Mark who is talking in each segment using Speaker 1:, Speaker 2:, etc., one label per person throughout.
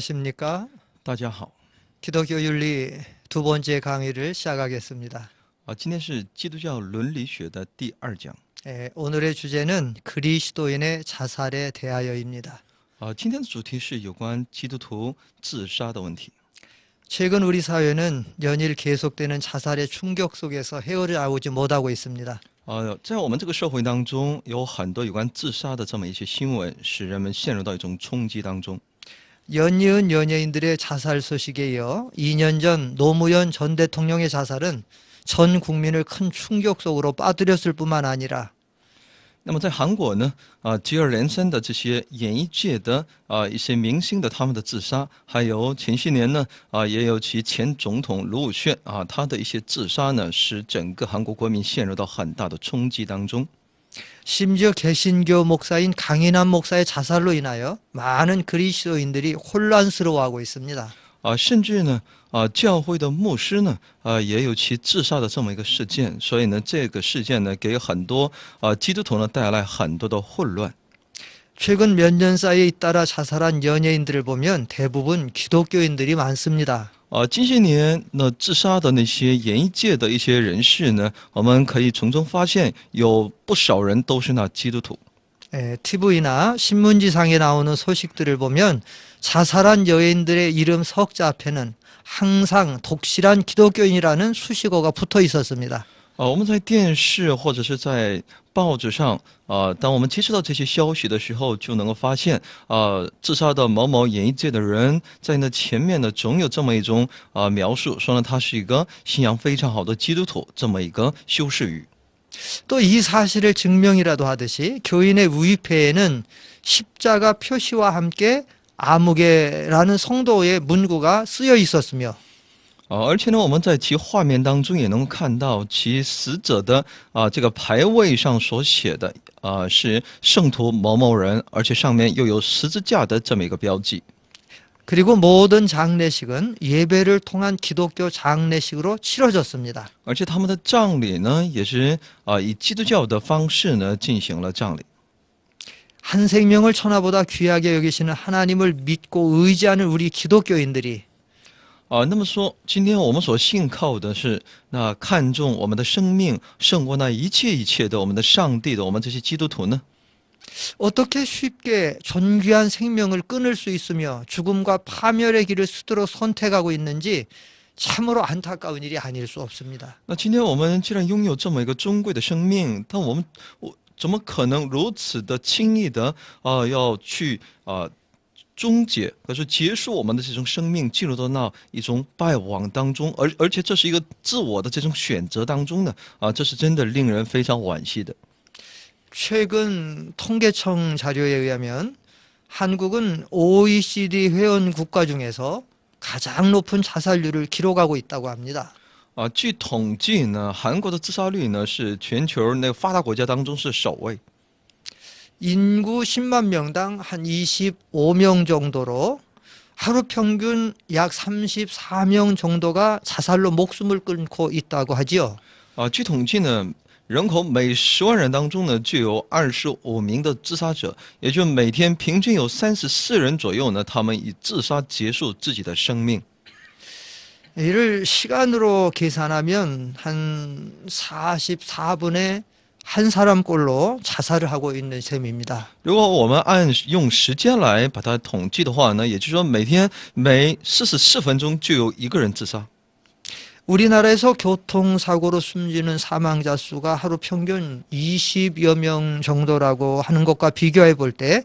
Speaker 1: 안녕하십니까?
Speaker 2: 大家好，
Speaker 1: 기독교 윤리 두 번째 강의를 시작하겠습니다.
Speaker 2: 今天是基督教伦理学的第2讲。
Speaker 1: 오늘의 주제는 그리스도인의 자살에 대하여입니다.
Speaker 2: 今天的主题是有关基督徒自杀的问题。
Speaker 1: 최근 우리 사회는 연일 계속되는 자살의 충격 속에서 헤어나오지 못하고 있습니다.
Speaker 2: 在我们这个社会当中，有很多有关自杀的这么一些新闻，使人们陷入到一种冲击当中。
Speaker 1: 연이은 연예인들의 자살 소식에 이어 2년 전 노무현 전 대통령의 자살은 전 국민을 큰 충격 속으로 빠뜨렸을 뿐만 아니라
Speaker 2: 那么在韩国呢，接二连三的这些演艺界的一些明星的他们的自杀，还有前些年呢，也有其前总统卢武铉他的一些自杀呢，使整个韩国国民陷入到很大的冲击当中。
Speaker 1: 심지어 개신교 목사인 강인한 목사의 자살로 인하여 많은 그리스도인들이 혼란스러워하고 있습니다.
Speaker 2: 甚至呢，教会的牧师呢，也有其自杀的这么一个事件，所以呢，这个事件呢，给很多基督徒呢带来很多的混乱。
Speaker 1: 최근 몇 년 사이에 잇따라 자살한 연예인들을 보면 대부분 기독교인들이 많습니다.
Speaker 2: 近些年呢，自杀的那些演艺界的一些人士呢，我们可以从中发现，有不少人都是那基督徒。
Speaker 1: TV나 신문지상에 나오는 소식들을 보면 자살한 여인들의 이름 석자 앞에는 항상 독실한 기독교인이라는 수식어가 붙어 있었습니다.
Speaker 2: 我们在电视或者是在报纸上，当我们接触到这些消息的时候，就能够发现，自杀的某某演艺界的人在那前面呢，总有这么一种描述，说呢他是一个信仰非常好的基督徒，这么一个修饰语。
Speaker 1: 또 이 사실을 증명이라도 하듯이 교인의 우위패에는 십자가 표시와 함께 아무개라는 성도의 문구가 쓰여 있었으며
Speaker 2: 而且呢，我们在其画面当中也能够看到其死者的这个牌位上所写的是圣徒某某人，而且上面又有十字架的这么一个标记。
Speaker 1: 그리고 모든 장례식은 예배를 통한 기독교 장례식으로 치러졌습니다.
Speaker 2: 而且他们的葬礼呢，也是以基督教的方式呢进行了葬礼。
Speaker 1: 한 생명을 천하보다 귀하게 여기시는 하나님을 믿고 의지하는 우리 기독교인들이
Speaker 2: 那么说，今天我们所信靠的是那看重我们的生命胜过那一切的我们的上帝的我们这些基督徒呢？
Speaker 1: 어떻게 쉽게 존귀한 생명을 끊을 수 있으며 죽음과 파멸의 길을 스스로 선택하고 있는지 참으로 안타까운 일이 아닐 수 없습니다.
Speaker 2: 那今天我们既然拥有这么一个尊贵的生命，但我们怎么可能如此的轻易的要去终结，可是结束我们的这种生命，进入到那一种败亡当中，而且这是一个自我的这种选择当中呢，这是真的令人非常惋惜的。
Speaker 1: 최근 통계청 자료에 의하면 한국은 OECD 회원 국가 중에서 가장 높은 자살률을 기록하고 있다고 합니다.
Speaker 2: 据统计呢，韩国的自杀率呢是全球那个发达国家当中是首位。
Speaker 1: 인구 10만 명당 한 25명 정도로 하루 평균 약 34명 정도가 자살로 목숨을 끊고 있다고 하지요.
Speaker 2: 据统计呢，人口每10万人当中呢就有25名的自杀者，也就每天平均有34人左右呢，他们以自杀结束自己的生命。
Speaker 1: 이를 시간으로 계산하면 한 44분의 한 사람꼴로 자살을 하고 있는 셈입니다.
Speaker 2: 如果我们用时间来把它统计的话呢，也就是说每天每44分钟就有一个人自杀。
Speaker 1: 우리나라에서 교통사고로 숨지는 사망자 수가 하루 평균 20여 명 정도라고 하는 것과 비교해 볼 때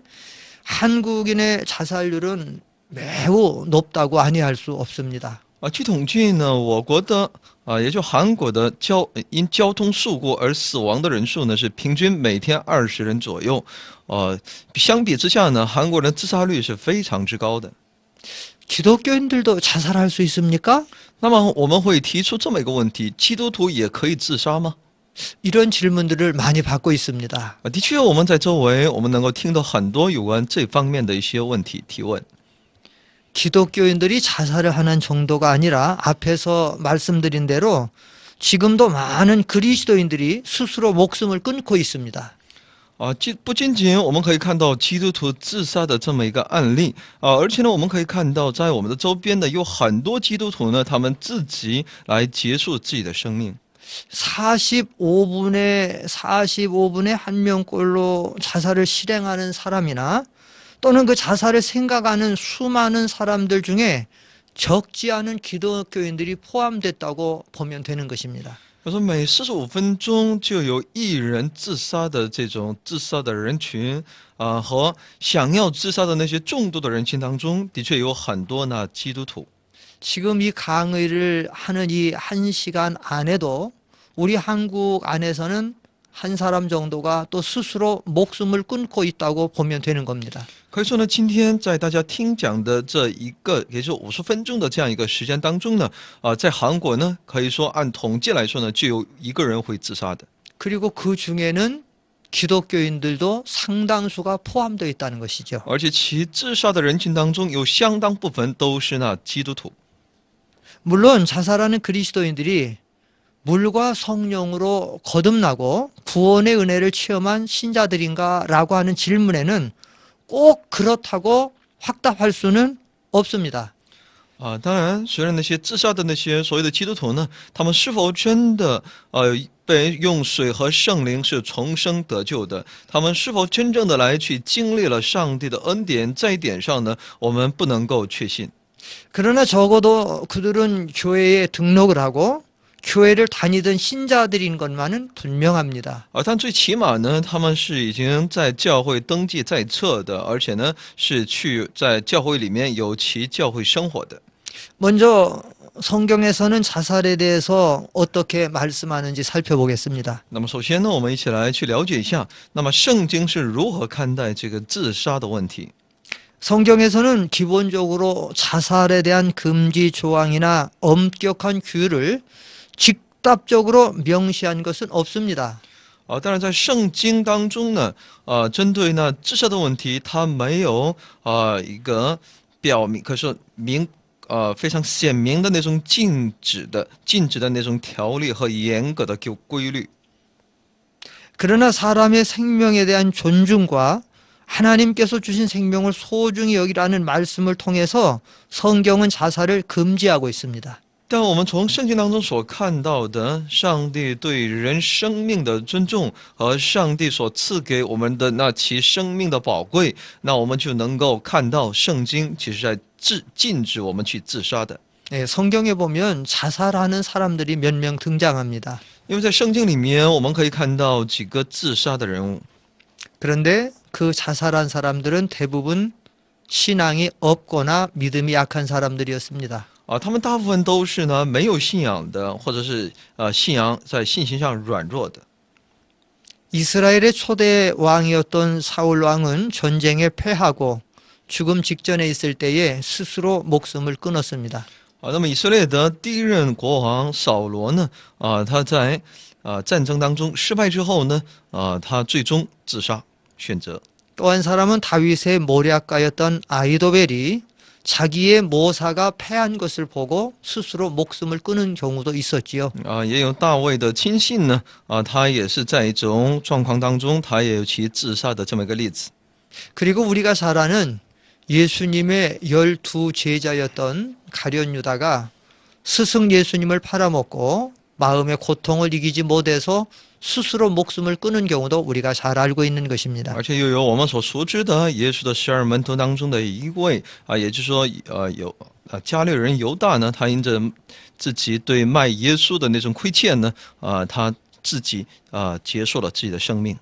Speaker 1: 한국인의 자살률은 매우 높다고 아니할 수 없습니다.
Speaker 2: 据统计呢，我国的也就韩国的因交通事故而死亡的人数呢是平均每天20人左右，相比之下呢，韩国人自杀率是非常之高的。
Speaker 1: 기독교인들도 자살할 수 있습니까?
Speaker 2: 那么我们会提出这么一个问题：基督徒也可以自杀吗？
Speaker 1: 이런 질문들을 많이 받고 있습니다.
Speaker 2: 的确，我们在周围我们能够听到很多有关这方面的一些问题提问。
Speaker 1: 기독교인들이 자살을 하는 정도가 아니라 앞에서 말씀드린 대로 지금도 많은 그리스도인들이 스스로 목숨을 끊고 있습니다.
Speaker 2: 不仅仅我们可以看到基督徒自杀的这么一个案例而且呢，我们可以看到在我们的周边呢，有很多基督徒呢，他们自己来结束自己的生命。
Speaker 1: 45분에 한 명꼴로 자살을 실행하는 사람이나 또는 그 자살을 생각하는 수많은 사람들 중에 적지 않은 기독교인들이 포함됐다고 보면 되는 것입니다.
Speaker 2: 他说每45分钟就有一人自杀的这种自杀的人群和想要自杀的那些众多的人群当中，的确有很多呢基督徒。
Speaker 1: 지금 이 강의를 하는 이 1시간 안에도 우리 한국 안에서는 한 사람 정도가 또 스스로 목숨을 끊고 있다고 보면 되는 겁니다.
Speaker 2: 可以说呢，今天在大家听讲的这一个，也就50分钟的这样一个时间当中呢，在韩国呢，可以说按统计来说呢，就有一个人会自杀的。
Speaker 1: 그리고 그 중에는 기독교인들도 상당수가 포함되어 있다는 것이죠.
Speaker 2: 而且其自杀的人群当中，有相当部分都是那基督徒。
Speaker 1: 물론 자살하는 그리스도인들이 물과 성령으로 거듭나고 구원의 은혜를 체험한 신자들인가라고 하는 질문에는 꼭 그렇다고 확답할 수는 없습니다.
Speaker 2: 当然，虽然那些自杀的那些所谓的基督徒呢，他们是否真的被用水和圣灵是重生得救的？他们是否真正的来去经历了上帝的恩典？在一点上呢，我们不能够确信。
Speaker 1: 그러나 적어도 그들은 교회에 등록을 하고 교회를 다니던 신자들인 것만은 분명합니다.
Speaker 2: 但最起码呢，他们是已经在教会登记在册的，而且呢是去在教会里面有其教会生活的。
Speaker 1: 먼저 성경에서는 자살에 대해서 어떻게 말씀하는지 살펴보겠습니다.
Speaker 2: 那么首先呢，我们一起来去了解一下，那么圣经是如何看待这个自杀的问题。
Speaker 1: 성경에서는 기본적으로 자살에 대한 금지 조항이나 엄격한 규율을 직답적으로 명시한 것은 없습니다.
Speaker 2: 当然在圣经当中呢，针对那自杀的问题，它没有一个表明，可是非常显明的那种禁止的那种条例和严格的规律。
Speaker 1: 그러나 사람의 생명에 대한 존중과 하나님께서 주신 생명을 소중히 여기라는 말씀을 통해서 성경은 자살을 금지하고 있습니다.
Speaker 2: 但我们从圣经当中所看到的，上帝对人生命的尊重和上帝所赐给我们的那其生命的宝贵，那我们就能够看到圣经其实在禁止我们去自杀的。
Speaker 1: 네, 성경에 보면 자살하는 사람들이 몇 명 등장합니다.
Speaker 2: 因为在圣经里面，我们可以看到几个自杀的人物。
Speaker 1: 그런데 그 자살한 사람들은 대부분 신앙이 없거나 믿음이 약한 사람들이었습니다.
Speaker 2: 他们大部分都是呢没有信仰的，或者是在信心上软弱的。
Speaker 1: 이스라엘의 초대 왕이었던 사울 왕은 전쟁에 패하고 죽음 직전에 있을 때에 스스로 목숨을 끊었습니다.
Speaker 2: 那么以色列的第一任国王扫罗呢，他在战争当中失败之后呢，他最终自杀选择。
Speaker 1: 또 한 사람은 다윗의 모략가였던 아히도벨이 자기의 모사가 패한 것을 보고 스스로 목숨을 끊은 경우도 있었지요.
Speaker 2: 也有大卫的亲信呢，他也是在一种状况当中，他也有其自杀的这么一个例子。
Speaker 1: 그리고 우리가 잘 아는 예수님의 12 제자였던 가룟 유다가 스승 예수님을 팔아먹고 마음의 고통을 이기지 못해서 스스로 목숨을 끊은 경우도 우리가 잘 알고 있는 것입니다.
Speaker 2: 而且又有我们所熟知的耶稣的12门徒当中的一位也就是说有加略人犹大呢，他因着自己对卖耶稣的那种亏欠呢，他自己结束了自己的生命。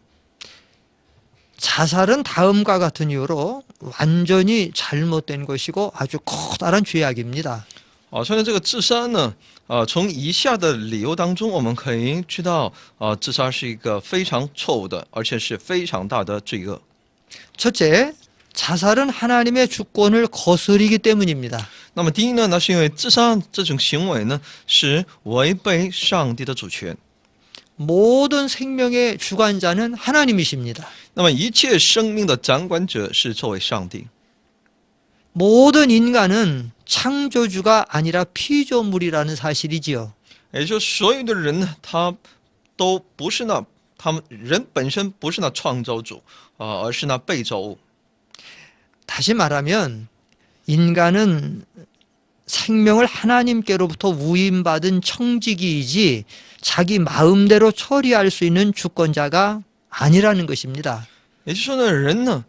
Speaker 1: 자살은 다음과 같은 이유로 완전히 잘못된 것이고 아주 커다란 죄악입니다.
Speaker 2: 所以呢，这个自杀呢，从以下的理由当中，我们可以知道，自杀是一个非常错误的，而且是非常大的罪恶。
Speaker 1: 첫째, 자살은 하나님의 주권을 거스르기 때문입니다.
Speaker 2: 那么第一呢，那是因为自杀这种行为呢，是违背上帝的主权。
Speaker 1: 모든 생명의 주관자는 하나님이십니다.
Speaker 2: 那么一切生命的掌管者是作为上帝。
Speaker 1: 모든 인간은 창조주가 아니라 피조물이라는 사실이지요.
Speaker 2: 也就是所有的人呢，他都不是那他们人本身不是那创造主而是那被造物。
Speaker 1: 다시 말하면 인간은 생명을 하나님께로부터 위임받은 청지기이지 자기 마음대로 처리할 수 있는 주권자가 아니라는 것입니다.
Speaker 2: 也就是说呢，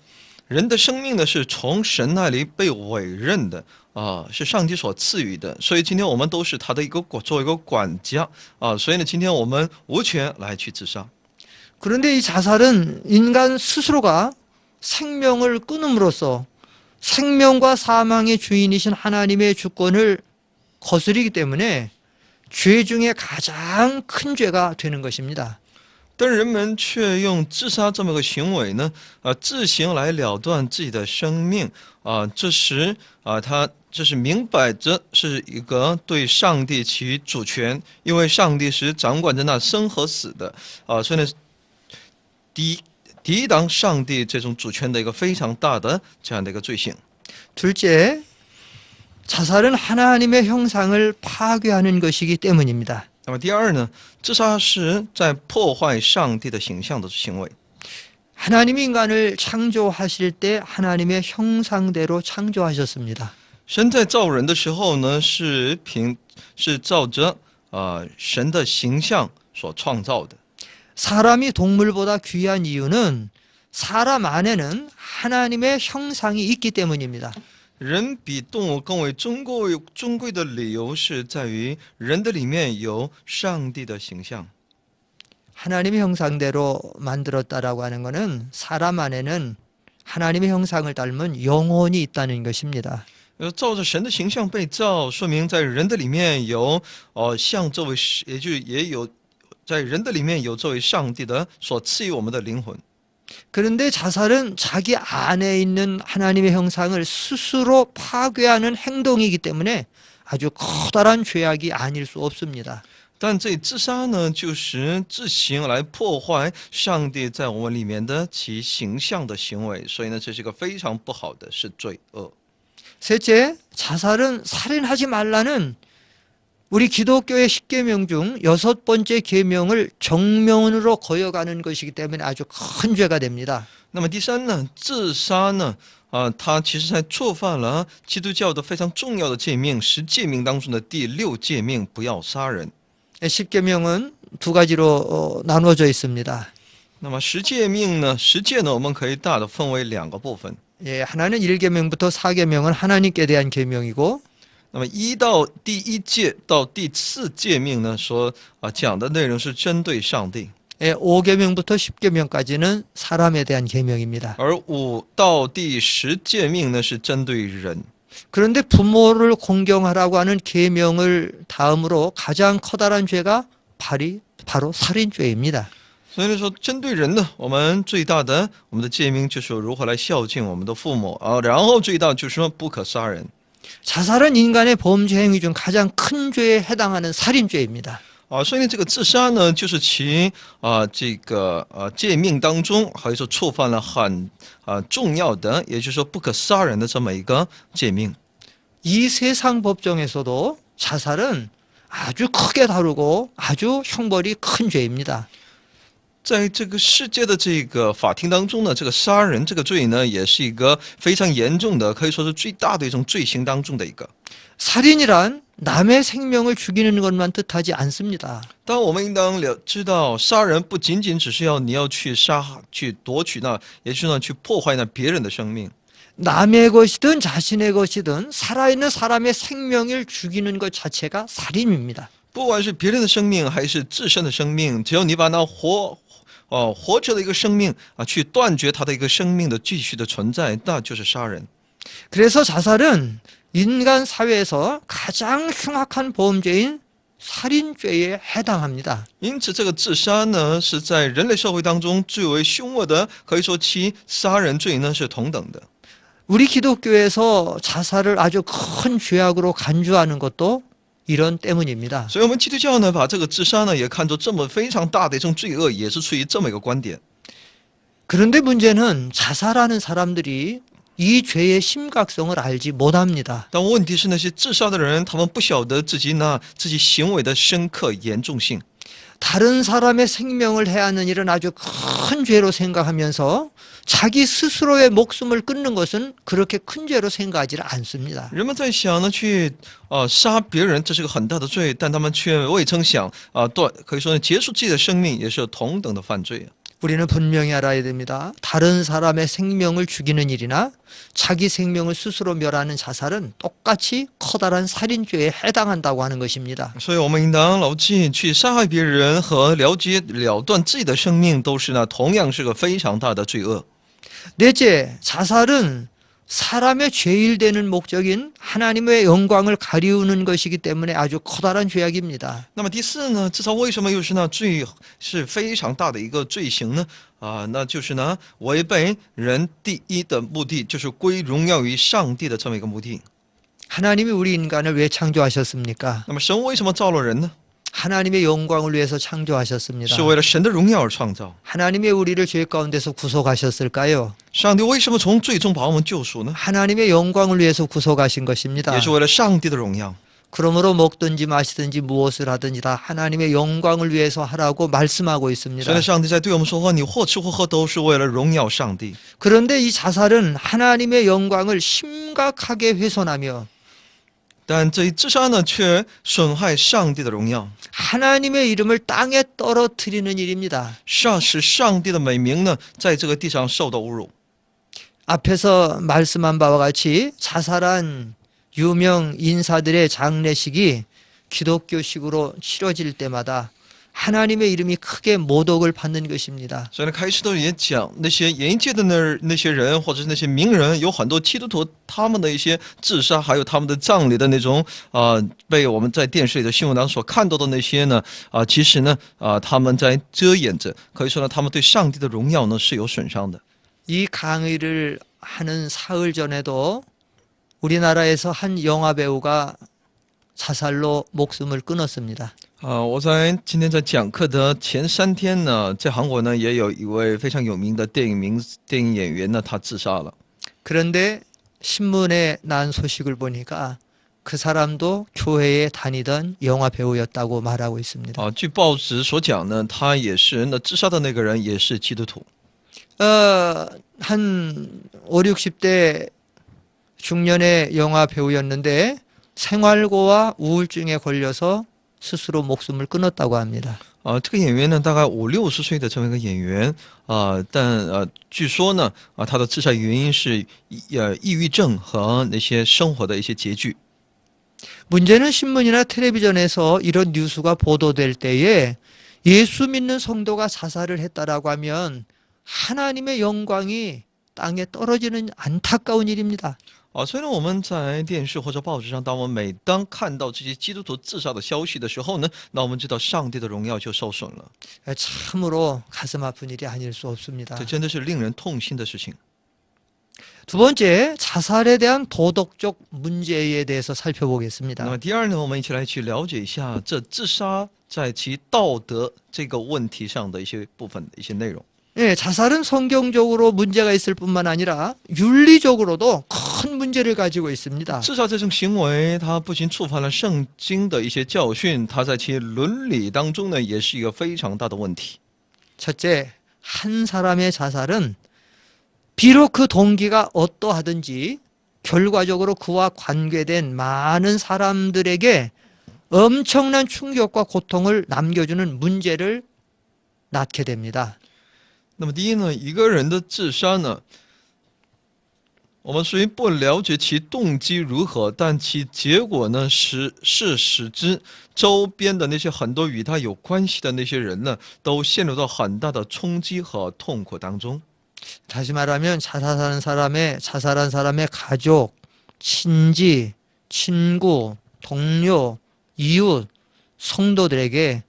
Speaker 2: 人的生命呢是从神那里被委任的是上帝所赐予的，所以今天我们都是他的作为一个管家所以呢，今天我们无权来去自杀。
Speaker 1: 그런데 이 자살은 인간 스스로가 생명을 끊음으로써 생명과 사망의 주인이신 하나님의 주권을 거스르기 때문에 죄 중에 가장 큰 죄가 되는 것입니다.
Speaker 2: 但人们却用自杀这么个行为呢自行来了断自己的生命这时他这是明摆着是一个对上帝起主权，因为上帝是掌管着那生和死的所以呢抵挡上帝这种主权的一个非常大的这样的一个罪行。
Speaker 1: 둘째, 자살은 하나님의 형상을 파괴하는 것이기 때문입니다.
Speaker 2: 那么第二呢，自杀是在破坏上帝的形象的行为。
Speaker 1: 하나님이 인간을 창조하실 때 하나님의 형상대로 창조하셨습니다.
Speaker 2: 神在造人的时候呢，是照着神的形象所创造的。
Speaker 1: 사람이 동물보다 귀한 이유는 사람 안에는 하나님의 형상이 있기 때문입니다.
Speaker 2: 人比动物更为尊贵的理由是在于人的里面有上帝的形象。
Speaker 1: 하나님의 형상대로 만들었다라고 하는 것은 사람 안에는 하나님의 형상을 닮은 영혼이 있다는 것입니다.
Speaker 2: 照着神的形象被造，说明在人的里面有像这位，也有在人的里面有这位上帝的所赐予我们的灵魂。
Speaker 1: 그런데 자살은 자기 안에 있는 하나님의 형상을 스스로 파괴하는 행동이기 때문에 아주 커다란 죄악이 아닐 수 없습니다.
Speaker 2: 但这自杀呢，就是自行来破坏上帝在我们里面的其形象的行为，所以呢，这是一个非常不好的，是罪恶。
Speaker 1: 셋째, 자살은 살인하지 말라는 우리 기독교의 10계명 중 6번째 계명을 정면으로 거역하는 것이기 때문에 아주 큰 죄가 됩니다.
Speaker 2: 那么第三呢，自杀呢，它其实在触犯了基督教的非常重要的诫命，10诫命当中的第6诫命，不要杀人。
Speaker 1: 10계명은 두 가지로 나누어져 있습니다.
Speaker 2: 那么10诫命呢，10诫呢，我们可以大的分为2个部分。
Speaker 1: 예, 하나는 1계명부터 4계명은 하나님께 대한 계명이고
Speaker 2: 那么第1诫到第4诫命呢，所讲的内容是针对上帝。
Speaker 1: 예, 5계명부터 10계명까지는 사람에 대한 계명입니다.
Speaker 2: 而5到第10诫命呢，是针对人。
Speaker 1: 그런데 부모를 공경하라고 하는 계명을 다음으로 가장 커다란 죄가 바로 살인죄입니다.
Speaker 2: 所以说，针对人呢，我们的诫命就是如何来孝敬我们的父母然后最大就是说不可杀人。
Speaker 1: 자살은 인간의 범죄 행위 중 가장 큰 죄에 해당하는 살인죄입니다.
Speaker 2: 所以呢，这个自杀呢，就是其诫命当中，可以说触犯了很重要的，也就是说不可杀人的这么一个诫命。
Speaker 1: 이 세상 법정에서도 자살은 아주 크게 다루고 아주 형벌이 큰 죄입니다.
Speaker 2: 在这个世界的这个法庭当中呢，这个杀人这个罪呢，也是一个非常严重的，可以说是最大的一种罪行当中的一个。
Speaker 1: 살인이란 남의 생명을 죽이는 것만 뜻하지 않습니다.
Speaker 2: 但我们应当知道，杀人不仅仅只是你要去夺取也就是呢去破坏别人的生命。
Speaker 1: 남의 것이든 자신의 것이든 살아있는 사람의 생명을 죽이는 것 자체가 살인입니다.
Speaker 2: 不管是别人的生命还是自身的生命，只要你把那活着的一个生命去断绝他的一个生命的继续的存在，那就是杀人。
Speaker 1: 그래서 자살은 인간 사회에서 가장 흉악한 범죄인 살인죄에 해당합니다.
Speaker 2: 因此，这个自杀呢，是在人类社会当中最为凶恶的，可以说其杀人罪呢是同等的。
Speaker 1: 우리 기독교에서 자살을 아주 큰 죄악으로 간주하는 것도 이런 때문입니다.
Speaker 2: 所以，我们基督教呢，把这个自杀呢，也看作这么非常大的一种罪恶，也是出于这么一个观点。
Speaker 1: 그런데 문제는 자살하는 사람들이 이 죄의 심각성을 알지 못합니다.
Speaker 2: 但问题是，那些自杀的人，他们不晓得自己行为的深刻严重性。
Speaker 1: 다른 사람의 생명을 해하는 일은 아주 큰 죄로 생각하면서 자기 스스로의 목숨을 끊는 것은 그렇게 큰 죄로 생각하지 않습니다.
Speaker 2: 人们在想呢，去杀别人，这是个很大的罪，但他们却未曾想可以说呢，结束自己的生命也是同等的犯罪。
Speaker 1: 우리는 분명히 알아야 됩니다. 다른 사람의 생명을 죽이는 일이나 자기 생명을 스스로 멸하는 자살은 똑같이 커다란 살인죄에 해당한다고 하는 것입니다.
Speaker 2: 所以我们应当牢记，去杀害别人和了断自己的生命，都是呢同样是个非常大的罪恶。
Speaker 1: 넷째, 자살은 사람의 죄일 되는 목적인 하나님의 영광을 가리우는 것이기 때문에 아주 커다란 죄악입니다.
Speaker 2: 那么第四呢，自杀为什么又是呢罪是非常大的一个罪行呢？那就是呢违背人第一的目的，就是归荣耀于上帝的这么一个目的。
Speaker 1: 하나님이 우리 인간을 왜 창조하셨습니까?
Speaker 2: 那么神为什么造了人呢？
Speaker 1: 하나님의 영광을 위해서 창조하셨습니다.
Speaker 2: 是为了神的荣耀而创造。
Speaker 1: 하나님의 우리를 죄 가운데서 구속하셨을까요?
Speaker 2: 上帝为什么从最终把我们救赎呢？
Speaker 1: 하나님의 영광을 위해서 구속하신 것입니다.
Speaker 2: 也是为了上帝的荣耀。
Speaker 1: 그러므로 먹든지 마시든지 무엇을 하든지 다 하나님의 영광을 위해서 하라고 말씀하고
Speaker 2: 所
Speaker 1: 있습니다.
Speaker 2: 以上帝在对我们说话，你或吃或喝都是为了荣耀上帝。
Speaker 1: 그런데 이 자살은 하나님의 영광을 심각하게 훼손하며
Speaker 2: 但这一自杀呢，却损害上帝的荣耀，
Speaker 1: 하나님의 이름을 땅에 떨어뜨리는 일입니다.
Speaker 2: 使上帝的美名呢，在这个地上受到侮辱。
Speaker 1: 앞에서 말씀한 바와 같이 자살한 유명 인사들의 장례식이 기독교식으로 치러질 때마다 하나님의 이름이 크게 모독을 받는 것입니다.
Speaker 2: 所以呢，开始都也讲那些演艺界的那些人，或者是那些名人，有很多基督徒他们的一些自杀，还有他们的葬礼的那种被我们在电视里的新闻当中所看到的那些呢其实呢他们在遮掩着，可以说呢，他们对上帝的荣耀呢是有损伤的。
Speaker 1: 이 강의를 하는 사흘 전에도 우리나라에서 한 영화 배우가 자살로 목숨을 끊었습니다.
Speaker 2: 我在今天在讲课的前3天呢，在韩国呢也有一位非常有名的电影演员呢，他自杀了。
Speaker 1: 그런데 신문에 난 소식을 보니까 그 사람도 교회에 다니던 영화 배우였다고 말하고 있습니다.
Speaker 2: 据报纸所讲呢，他也是那自杀的那个人也是基督徒。
Speaker 1: 한 5, 60대 중년의 영화 배우였는데 생활고와 우울증에 걸려서 스스로 목숨을 끊었다고 합니다.
Speaker 2: 这个演员呢，大概50、60岁的这么一个演员但据说呢他的自杀原因是抑郁症和那些生活的一些拮据。
Speaker 1: 문제는 신문이나 텔레비전에서 이런 뉴스가 보도될 때에 예수 믿는 성도가 자살을 했다라고 하면 하나님의 영광이 땅에 떨어지는 안타까운 일입니다.
Speaker 2: 所以呢，我们在电视或者报纸上，当我们每当看到这些基督徒自杀的消息的时候呢，那我们知道上帝的荣耀就受损了。
Speaker 1: 참으로 가슴 아픈 일이 아닐 수 없습니다.
Speaker 2: 这真的是令人痛心的事情。
Speaker 1: 두 번째, 자살에 대한 도덕적 문제에 대해서
Speaker 2: 那么
Speaker 1: 살펴보겠습니다.
Speaker 2: 第二呢，我们一起来去了解一下这自杀在其道德这个问题上的一些部分的一些内容。
Speaker 1: 네, 자살은 성경적으로 문제가 있을 뿐만 아니라 윤리적으로도 큰 문제를 가지고 있습니다.
Speaker 2: 自杀这种行为，它不仅触犯了圣经的一些教训，它在其伦理当中呢，也是一个非常大的问题。
Speaker 1: 첫째, 한 사람의 자살은 비록 그 동기가 어떠하든지 결과적으로 그와 관계된 많은 사람들에게 엄청난 충격과 고통을 남겨주는 문제를 낳게 됩니다.
Speaker 2: 那么第一呢，一个人的自杀呢，我们虽不了解其动机如何，但其结果呢使之周边的那些很多与他有关系的那些人呢，都陷入到很大的冲击和痛苦当中。
Speaker 1: 다시 말하면 자살한 사람의 가족, 친지, 친구, 동료, 이웃, 성도들에게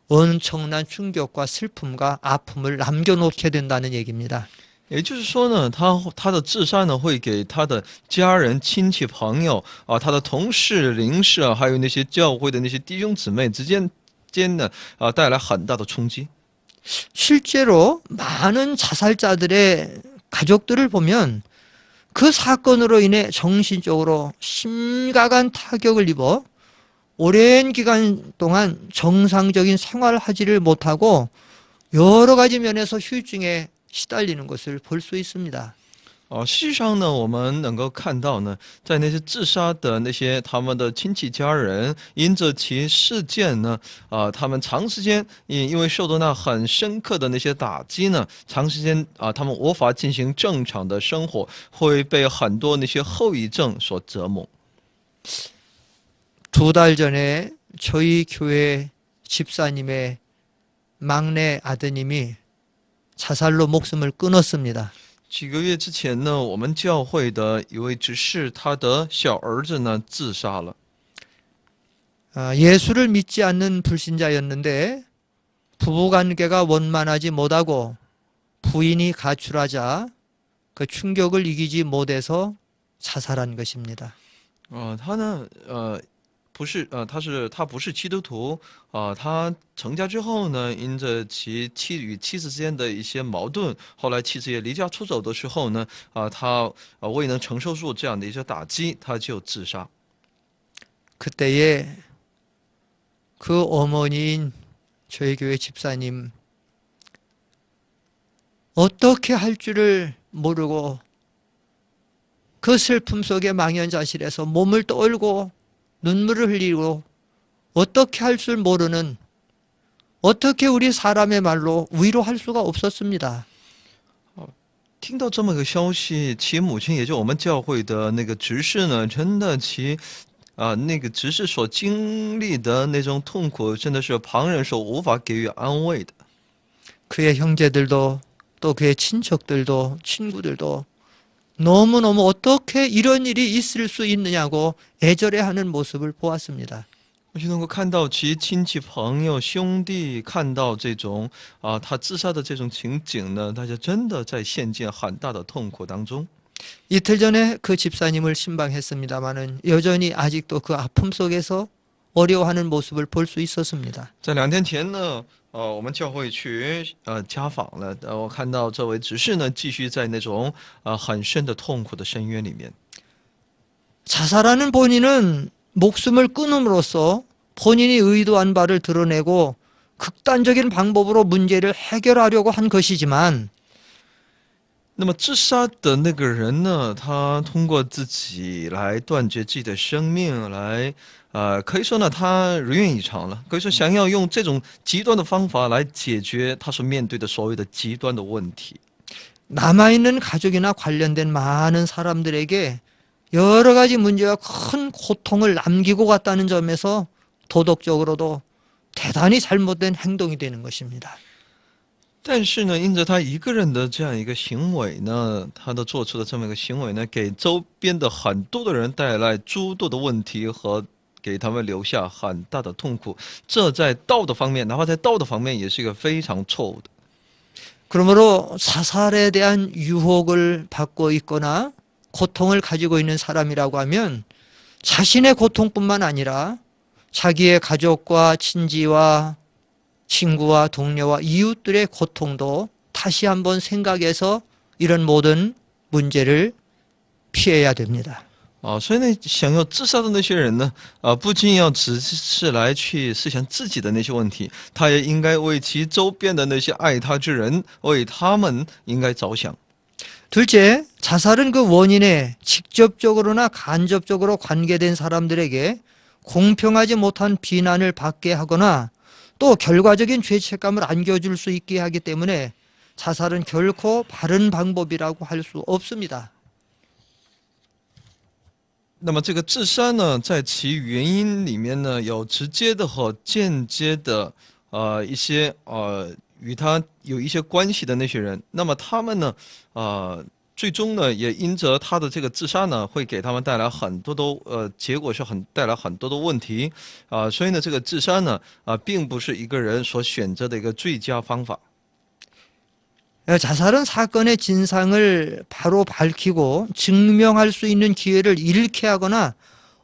Speaker 1: 엄청난 충격과 슬픔과 아픔을 남겨놓게 된다는 얘기입니다.
Speaker 2: 也就是说呢，他的自杀呢，会给他的家人、亲戚、朋友他的同事、邻士还有那些教会的那些弟兄姊妹之间呢带来很大的冲击。
Speaker 1: 실제로 많은 자살자들의 가족들을 보면 그 사건으로 인해 정신적으로 심각한 타격을 입어 오랜 기간 동안 정상적인 생활하지를 못하고 여러 가지 면에서 후유증에 시달리는 것을 볼 수 있습니다.
Speaker 2: 实际上呢，我们能够看到呢，在那些自杀的那些他们的亲戚家人，因着其事件呢，他们长时间因为受到那很深刻的那些打击呢，长时间他们无法进行正常的生活，会被很多那些后遗症所折磨。
Speaker 1: 2달 전에 저희 교회 집사님의 막내 아드님이 자살로 목숨을 끊었습니다.
Speaker 2: 几个月之前呢，我们教会的一位执事，他的小儿子呢自杀了。
Speaker 1: 예수를 믿지 않는 불신자였는데 부부관계가 원만하지 못하고 부인이 가출하자 그 충격을 이기지 못해서 자살한 것입니다.
Speaker 2: 他呢，他不是基督徒他成家之后呢，因着其与妻子之间的一些矛盾，后来妻子也离家出走的时候呢，他未能承受住这样的一些打击，他就自杀。
Speaker 1: 그때에 그 어머니인 저희 교회 집사님 어떻게 할 줄을 모르고 그 슬픔 속에 망연자실해서 몸을 떨고 눈물을 흘리고 어떻게 할 줄 모르는 어떻게 우리 사람의 말로 위로할 수가 없었습니다.
Speaker 2: 听到这么个消息，其母亲也就我们教会的那个执事呢，真的那个执事所经历的那种痛苦，真的是旁人所无法给予安慰的。
Speaker 1: 그의 형제들도 또 그의 친척들도 친구들도 너무너무 어떻게 이런 일이 있을 수 있느냐고 애절해하는 모습을 보았습니다.
Speaker 2: 我就能够看到其亲戚朋友兄弟看到这种他自杀的这种情景呢，大家真的在陷进很大的痛苦当中。
Speaker 1: 이틀 전에 그 집사님을 신방했습니다마는 여전히 아직도 그 아픔 속에서 어려워하는 모습을 볼 수 있었습니다.
Speaker 2: 在2天前呢，我们教会去家访了，我看到这位执事呢，继续在那种很深的痛苦的深渊里面。
Speaker 1: 자살하는 본인은 목숨을 끊음으로써 본인이 의도한 바를 드러내고 극단적인 방법으로 문제를 해결하려고 한 것이지만
Speaker 2: 那么自杀的那个人呢，他通过自己来断绝自己的生命，来可以说呢，他如愿以偿了。可以说想要用这种极端的方法来解决他所面对的所谓的极端的问题。
Speaker 1: 남아있는 가족이나 관련된 많은 사람들에게 여러 가지 문제와 큰 고통을 남기고 갔다는 점에서 도덕적으로도 대단히 잘못된 행동이 되는 것입니다.
Speaker 2: 但是呢，因着他一个人的这样一个行为呢，他的做出的这么一个行为呢，给周边的很多的人带来诸多的问题和给他们留下很大的痛苦。这在道德方面，哪怕在道德方面，也是一个非常错误的。
Speaker 1: 그러므로 자살에 대한 유혹을 받고 있거나 고통을 가지고 있는 사람이라고 하면 자신의 고통뿐만 아니라 자기의 가족과 친지와 친구와 동료와 이웃들의 고통도 다시 한번 생각해서 이런 모든 문제를 피해야 됩니다.
Speaker 2: 所以呢，想要自杀的那些人呢，不仅要只是来去思想自己的那些问题，他也应该为其周边的那些爱他之人，为他们应该着想。
Speaker 1: 둘째, 자살은 그 원인에 직접적으로나 간접적으로 관계된 사람들에게 공평하지 못한 비난을 받게 하거나 또 결과적인 죄책감을 안겨줄 수 있게 하기 때문에 자살은 결코 바른 방법이라고 할 수 없습니다.
Speaker 2: 那么这个自杀呢，在其原因里面呢，有直接的和间接的一些与他有一些关系的那些人，那么他们呢最终呢也因着他的这个自杀呢，会给他们带来很多的结果是带来很多的问题所以呢这个自杀呢并不是一个人所选择的一个最佳方法。
Speaker 1: 자살은 사건의 진상을 바로 밝히고 증명할 수 있는 기회를 잃게 하거나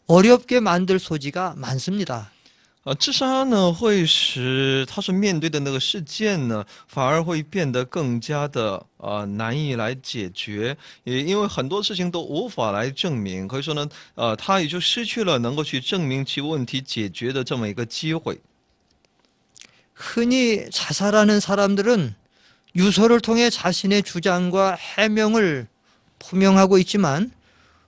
Speaker 1: 어렵게 만들 소지가 많습니다.
Speaker 2: 自杀呢，会使他所面对的那个事件呢，反而会变得更加的难以来解决，也因为很多事情都无法来证明，可以说呢，他也就失去了能够去证明其问题解决的这么一个机会。
Speaker 1: 흔히 자살하는 사람들은 유서를 통해 자신의 주장과 해명을 표명하고 있지만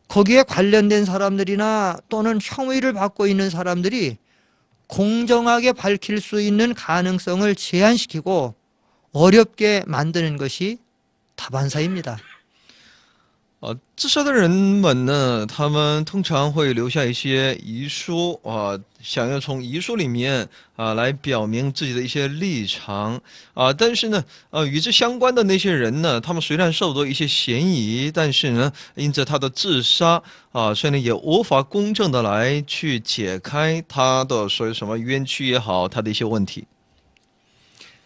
Speaker 1: 거기에 관련된 사람들이나 또는 형의를 받고 있는 사람들이 공정하게 밝힐 수 있는 가능성을 제한시키고 어렵게 만드는 것이 다반사입니다.
Speaker 2: 自杀的人们呢，他们通常会留下一些遗书想要从遗书里面来表明自己的一些立场但是呢，与之相关的那些人呢，他们虽然受到一些嫌疑，但是呢，因着他的自杀所以呢，也无法公正的来去解开他的所谓什么冤屈也好，他的一些问题。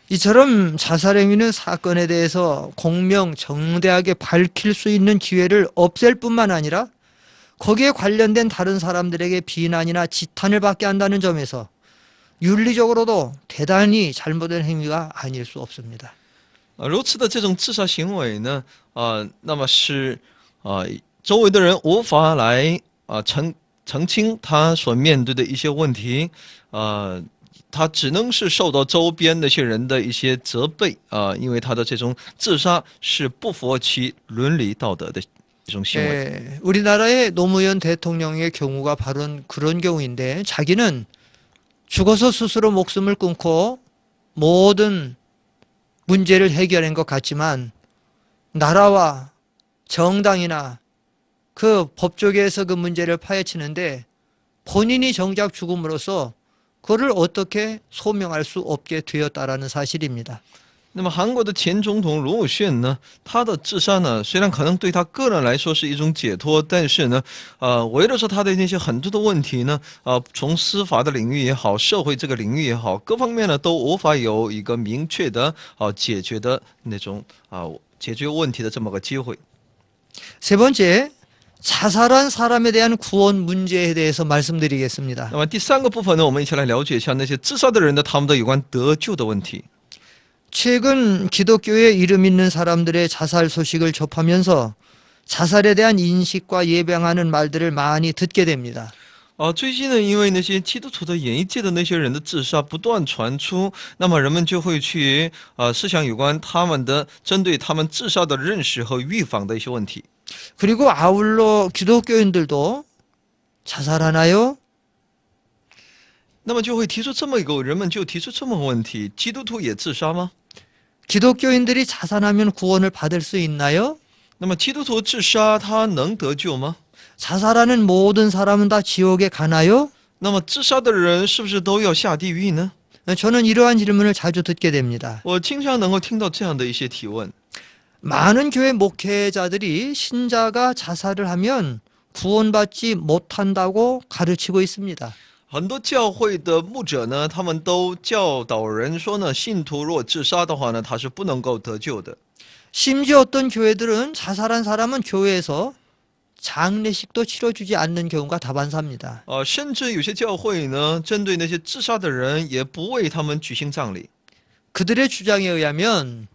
Speaker 1: 이처럼 자살 행위는 사건에 대해서 공명정대하게 밝힐 수 있는 기회를 없앨 뿐만 아니라 거기에 관련된 다른 사람들에게 비난이나 지탄을 받게 한다는 점에서 윤리적으로도 대단히 잘못된 행위가 아닐 수 없습니다.
Speaker 2: 如此的这种自杀行为呢，那么是周围的人无法来澄清他所面对的一些问题，他只能是受到周边那些人的一些责备因为他的这种自杀是不符合其伦理道德的一种行为。
Speaker 1: 우리나라의 노무현 대통령의 경우가 바로 그런 경우인데 자기는 죽어서 스스로 목숨을 끊고 모든 문제를 해결한 것 같지만 나라와 정당이나 그 법조계에서 그 문제를 파헤치는데 본인이 정작 죽음으로써 그거를 어떻게 소명할 수 없게 되었다라는 사실입니다.
Speaker 2: 那么韩国的前总统卢武铉呢，他的自杀呢，虽然可能对他个人来说是一种解脱，但是呢，围绕着他的那些很多的问题呢，从司法的领域也好，社会这个领域也好，各方面呢都无法有一个明确的解决的那种解决问题的这么个机会。
Speaker 1: 세 번째, 자살한 사람에 대한 구원 문제에 대해서 말씀드리겠습니다.
Speaker 2: 那么第三个部分呢，我们一起来了解一下那些自杀的人的他们的有关得救的问题。
Speaker 1: 최근 기독교에 이름 있는 사람들의 자살 소식을 접하면서 자살에 대한 인식과 예방하는 말들을 많이 듣게 됩니다.
Speaker 2: 最近呢，因为那些基督徒的演艺界的那些人的自杀不断传出，那么人们就会去思想有关他们的针对他们自杀的认识和预防的一些问题。
Speaker 1: 그리고 아울러 기독교인들도 자살하나요?
Speaker 2: 那么就会提出这么一个，人们就提出这么个问题：基督徒也自杀吗？
Speaker 1: 기독교인들이 자살하면 구원을 받을 수 있나요?
Speaker 2: 那么基督徒自杀他能得救吗？
Speaker 1: 자살하는 모든 사람은 다 지옥에 가나요?
Speaker 2: 那么自杀的人是不是都要下地狱呢？
Speaker 1: 저는 이러한 질문을 자주 듣게 됩니다.
Speaker 2: 我经常能够听到这样的一些提问。
Speaker 1: 많은 교회 목회자들이 신자가 자살을 하면 구원받지 못한다고 가르치고 있습니다.
Speaker 2: 很多教会的牧者呢，他们都教导人说呢，信徒如果自杀的话呢，他是不能够得救的。
Speaker 1: 심지어 어떤 교회들은 자살한 사람은 교회에서 장례식도 치러주지 않는 경우가 다반사입니다.
Speaker 2: 甚至有些教会呢，针对那些自杀的人，也不为他们举行葬礼。
Speaker 1: 그들의 주장에 의하면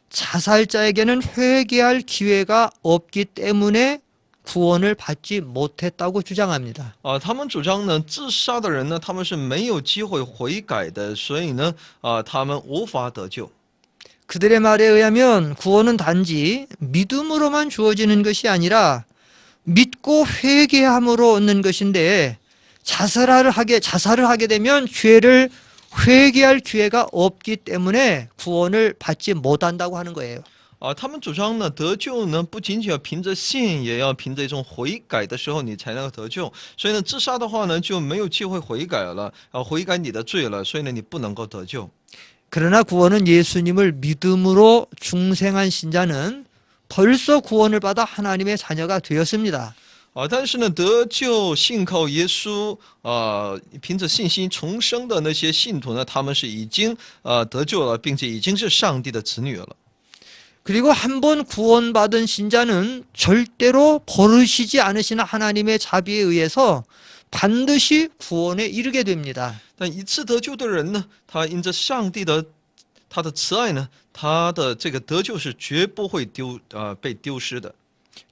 Speaker 1: 자살자에게는 회개할 기회가 없기 때문에 구원을 받지 못했다고 주장합니다.
Speaker 2: 他们主张呢，自杀的人呢，他们是没有机会悔改的，所以呢，他们无法得救。
Speaker 1: 그들의 말에 의하면 구원은 단지 믿음으로만 주어지는 것이 아니라 믿고 회개함으로 얻는 것인데 자살을 하게 되면 죄를 회개할 기회가 없기 때문에 구원을 받지 못한다고 하는 거예요.
Speaker 2: 他们主张呢，得救呢不仅仅要凭着信，也要凭着一种悔改的时候，你才能够得救。所以呢，自杀的话呢，就没有机会悔改了，悔改你的罪了，所以呢，你不能够得救。
Speaker 1: 그러나 구원은 예수님을 믿음으로 중생한 신자는 벌써 구원을 받아 하나님의 자녀가 되었습니다.
Speaker 2: 但是呢，得救信靠耶稣凭着信心重生的那些信徒呢，他们是已经得救了，并且已经是上帝的子女了。
Speaker 1: 그리고 한 번 구원받은 신자는 절대로 버리시지 않으시는 하나님의 자비에 의해서 반드시 구원에 이르게 됩니다.
Speaker 2: 但一次得救的人呢，他因着上帝的他的慈爱呢，他的这个得救是绝不会被丢失的。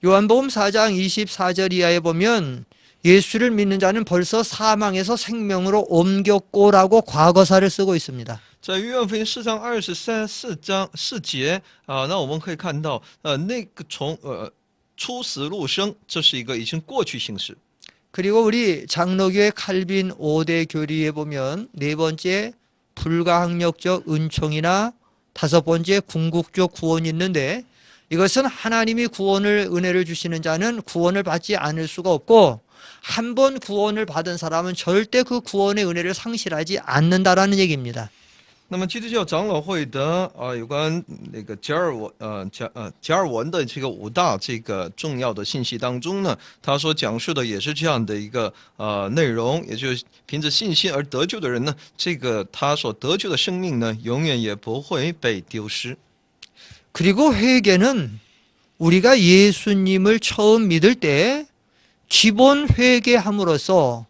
Speaker 1: 요한복음 4장 24절 이하에 보면 예수를 믿는 자는 벌써 사망에서 생명으로 옮겼고라고 과거사를 쓰고 있습니다.
Speaker 2: 在约翰福音4章4节那我们可以看到，那个从出死入生，这是一个已经过去形式。
Speaker 1: 그리고 우리 장로교회 칼빈 5대 교리에 보면 네 번째 불가항력적 은총이나 다섯 번째 궁극적 구원이 있는데 이것은 하나님이 구원을 은혜를 주시는 자는 구원을 받지 않을 수가 없고 한 번 구원을 받은 사람은 절대 그 구원의 은혜를 상실하지 않는다라는 얘기입니다.
Speaker 2: 那么基督教长老会的有关那个加尔文的这个5大这个重要的信息当中呢，他所讲述的也是这样的一个内容，也就是凭着信心而得救的人呢，这个他所得救的生命呢，永远也不会被丢失。
Speaker 1: 그리고 회개는 우리가 예수님을 처음 믿을 때 기본 회개함으로써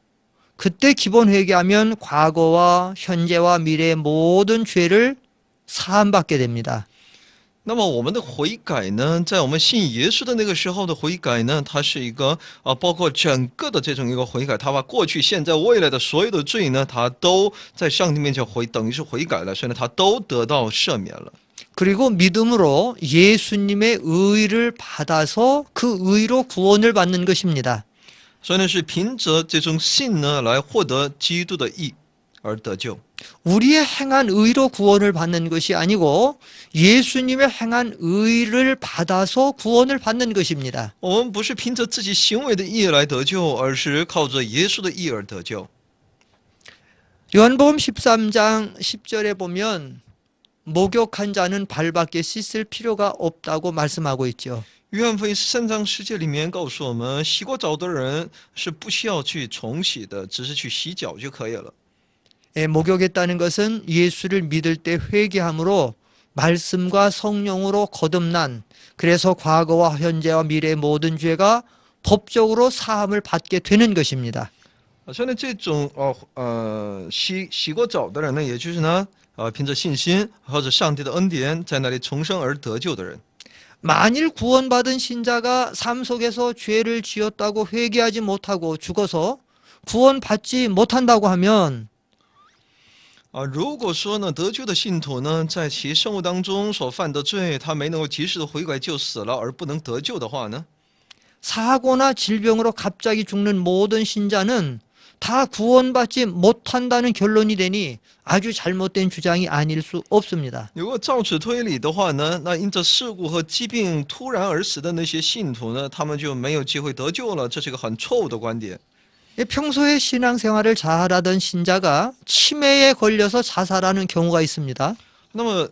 Speaker 1: 그때 기본 회개하면 과거와 현재와 미래의 모든 죄를 사함받게 됩니다.
Speaker 2: 那么我们的悔改呢，在我们信耶稣的那个时候的悔改呢，它是一个包括整个的这种一个悔改，他把过去、现在、未来的所有的罪呢，他都在上帝面前等于是悔改了，所以呢，他都得到赦免了。
Speaker 1: 그리고 믿음으로 예수님의 의를 받아서 그 의로 구원을 받는 것입니다.
Speaker 2: 所以呢，是凭着这种信呢，来获得基督的义而得救。
Speaker 1: 우리의 행한 의로 구원을 받는 것이 아니고 예수님의 행한 의를 받아서 구원을 받는 것입니다.
Speaker 2: 我们不是凭着自己行为的义来得救，而是靠着耶稣的义而得救。
Speaker 1: 요한복음 13장 10절에 보면 목욕한 자는 발밖에 씻을 필요가 없다고 말씀하고 있죠.
Speaker 2: 约翰福音13章10节里面告诉我们，洗过澡的人是不需要去重洗的，只是去洗脚就可以了。
Speaker 1: 목욕했다는 것은 예수를 믿을 때 회개함으로 말씀과 성령으로 거듭난 그래서 과거와 현재와 미래의 모든 죄가 법적으로 사함을 받게 되는 것입니다.
Speaker 2: 所以呢，这种洗过澡的人呢，也就是呢凭着信心或者上帝的恩典，在那里重生而得救的人。
Speaker 1: 만일 구원받은 신자가 삶 속에서 죄를 지었다고 회개하지 못하고 죽어서 구원받지 못한다고 하면
Speaker 2: 如果说呢，得救的信徒呢，在其生活当中所犯的罪，他没能够及时的悔改就死了，而不能得救的话呢，
Speaker 1: 사고나 질병으로 갑자기 죽는 모든 신자는 다 구원받지 못한다는 결론이 되니 아주 잘못된 주장이 아닐 수 없습니다.
Speaker 2: 如果照此推理的话呢，那因着事故和疾病突然而死的那些信徒呢，他们就没有机会得救了，这是一个很错误的观点。
Speaker 1: 평소에 신앙생활을 잘하던 신자가 치매에 걸려서 자살하는 경우가 있습니다.
Speaker 2: 那么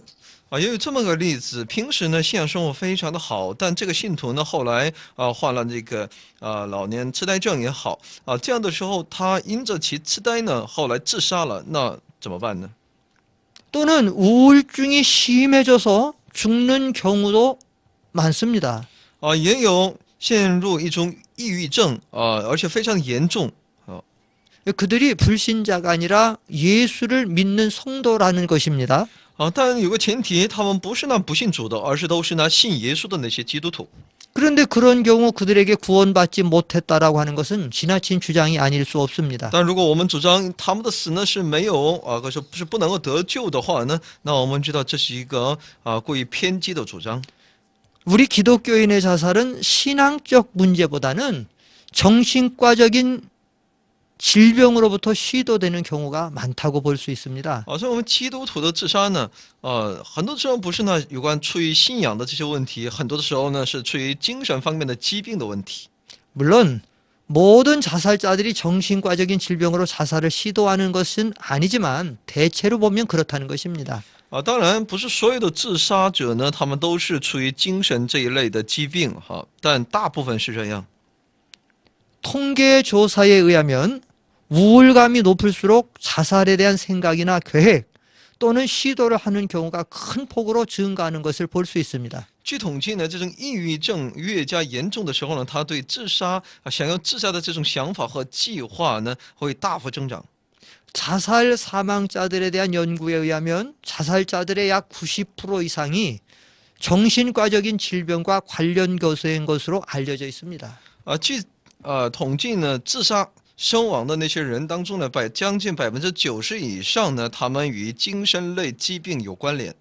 Speaker 2: 也有这么个例子，平时呢信仰生活非常的好，但这个信徒呢后来患了这个老年痴呆症也好这样的时候，他因着其痴呆呢后来自杀了，那怎么办呢？
Speaker 1: 또는 우울증이 심해져서 죽는 경우도 많습니다.
Speaker 2: 也有陷入一种抑郁症而且非常严重。
Speaker 1: 그들이 불신자가 아니라 예수를 믿는 성도라는 것입니다.
Speaker 2: 但有个前提，他们不是那不信主的，而是都是那信耶稣的那些基督徒。
Speaker 1: 그런데 그런 경우 그들에게 구원받지 못했다라고 하는 것은 지나친 주장이 아닐 수 없습니다.
Speaker 2: 但如果我们主张他们的死呢是没有是不能够得救的话呢，那我们知道这是一个过于偏激的主张。
Speaker 1: 우리 기독교인의 자살은 신앙적 문제보다는 정신과적인 질병으로부터 시도되는 경우가 많다고 볼 수 있습니다.
Speaker 2: 所以我们基督徒的自杀呢，很多时候不是呢有关出于信仰的这些问题，很多的时候呢是出于精神方面的疾病的问题。
Speaker 1: 물론 모든 자살자들이 정신과적인 질병으로 자살을 시도하는 것은 아니지만 대체로 보면 그렇다는 것입니다.
Speaker 2: 当然不是所有的自杀者呢，他们都是出于精神这一类的疾病但大部分是这样。
Speaker 1: 통계 조사에 의하면 우울감이 높을수록 자살에 대한 생각이나 계획 또는 시도를 하는 경우가 큰 폭으로 증가하는 것을 볼 수 있습니다.
Speaker 2: 据统计呢，这种抑郁症越加严重的时候呢，他对自杀想要自杀的这种想法和计划呢，会大幅增长。
Speaker 1: 자살 사망자들에 대한 연구에 의하면 자살자들의 약 90% 이상이 정신과적인 질병과 관련 교수인 것으로 알려져 있습니다.
Speaker 2: 据统计呢，自杀身亡的那些人当中呢，将近90%以上呢，他们与精神类疾病有关联。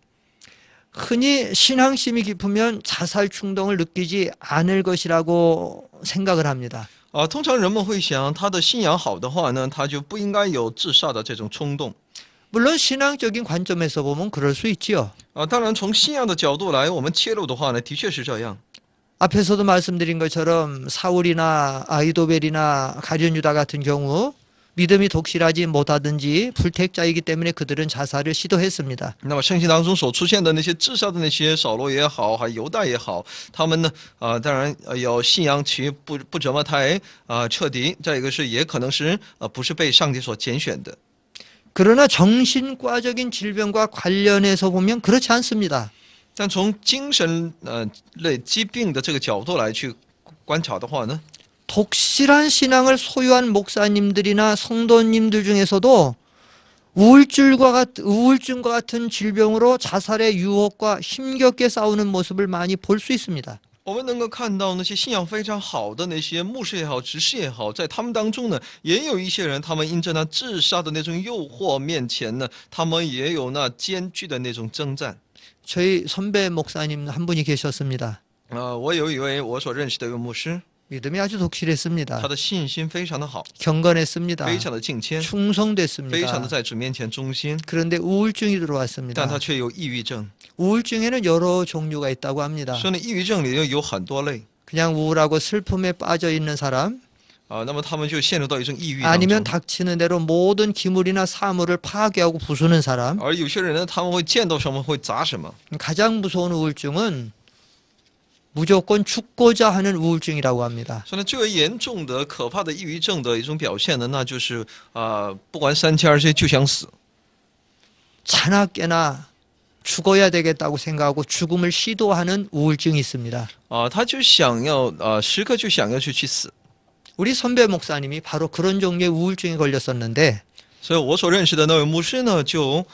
Speaker 1: 흔히 신앙심이 깊으면 자살 충동을 느끼지 않을 것이라고 생각을 합니다.
Speaker 2: 通常人们会想，他的信仰好的话呢，他就不应该有自杀的这种冲动。
Speaker 1: 물론 신앙적인 관점에서 보면 그럴 수 있지요.
Speaker 2: 当然从信仰的角度来，我们切入的话呢，的确是这样。
Speaker 1: 앞에서도 말씀드린 것처럼 사울이나 아이도벨이나 가룟유다 같은 경우 믿음이 독실하지 못하든지 불택자이기 때문에 그들은 자살을 시도했습니다.
Speaker 2: 那么圣经当中所出现的那些自杀的那些扫罗也好，还犹大也好，他们呢当然有信仰其不怎么太彻底，再一个是也可能是不是被上帝所拣选的。
Speaker 1: 그러나 정신과적인 질병과 관련해서 보면 그렇지 않습니다.
Speaker 2: 但从精神类疾病的这个角度来去观察的话呢，
Speaker 1: 독실한 신앙을 소유한 목사님들이나 성도님들 중에서도 우울증과 같은 질병으로 자살의 유혹과 힘겹게 싸우는 모습을 많이 볼 수 있습니다.
Speaker 2: 我们能够看到那些信仰非常好的那些牧师也好、执事也好，在他们当中呢，也有一些人，他们因着那自杀的那种诱惑面前呢，他们也有那艰巨的那种征战。
Speaker 1: 저희 선배 목사님 한 분이 계셨습니다.
Speaker 2: 我有一位我所认识的一位牧师，
Speaker 1: 믿음이 아주 독실했습니다.
Speaker 2: 他的信心非常的好，
Speaker 1: 경건했습니다.
Speaker 2: 非常的敬虔，非常的
Speaker 1: 충성됐습니다.
Speaker 2: 在主面前忠心，
Speaker 1: 그런데 우울증이
Speaker 2: 但
Speaker 1: 들어왔습니다.
Speaker 2: 他却有抑郁症。
Speaker 1: 우울증에는 여러 종류가 있다고 합니다.
Speaker 2: 所以呢，抑郁症里有很多类
Speaker 1: 그냥 우울하고 슬픔에 빠져 있는 사람,
Speaker 2: 那么他们就陷入到一种抑郁当
Speaker 1: 아니면
Speaker 2: 中。
Speaker 1: 닥치는 대로 모든 기물이나 사물을 파괴하고 부수는 사람.
Speaker 2: 而有些人呢，他们会见到什么会砸什么。
Speaker 1: 가장 무서운 우울증은 무조건 죽고자 하는 우울증이라고 합니다.
Speaker 2: 所以呢，最为严重的、可怕的抑郁症的一种表现呢，那就是不管三七二十一就想死。
Speaker 1: 자나깨나 죽어야 되겠다고 생각하고 죽음을 시도하는 우울증이 있습니다.
Speaker 2: 他就想要时刻就想要去死。
Speaker 1: 우리 선배 목사님이 바로 그런 종류의 우울증에 걸렸었는데
Speaker 2: 所以我所认识的那位牧师呢，就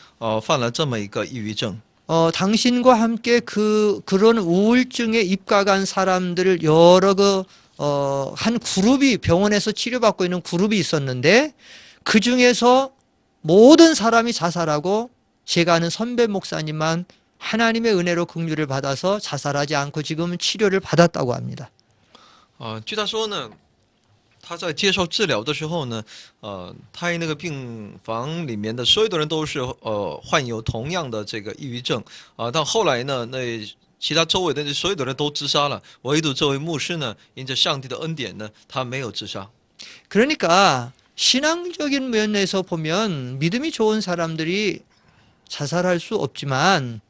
Speaker 2: 犯了这么一个抑郁症。
Speaker 1: 당신과 함께 그런 우울증에 입각한 사람들을 여러 한 그룹이 병원에서 치료받고 있는 그룹이 있었는데 그 중에서 모든 사람이 자살하고 제가 아는 선배 목사님만 하나님의 은혜로 긍휼을 받아서 자살하지 않고 지금은 치료를 받았다고 합니다.
Speaker 2: 据他说呢，他在接受治疗的时候呢，他那个病房里面的所有的人都是患有同样的这个抑郁症但后来呢，那其他周围的所有的人都自杀了，唯独这位牧师呢，因着上帝的恩典呢，他没有自杀。
Speaker 1: 그러니까 신앙적인 면에서 보면 믿음이 좋은 사람들이 자살할 수 없지만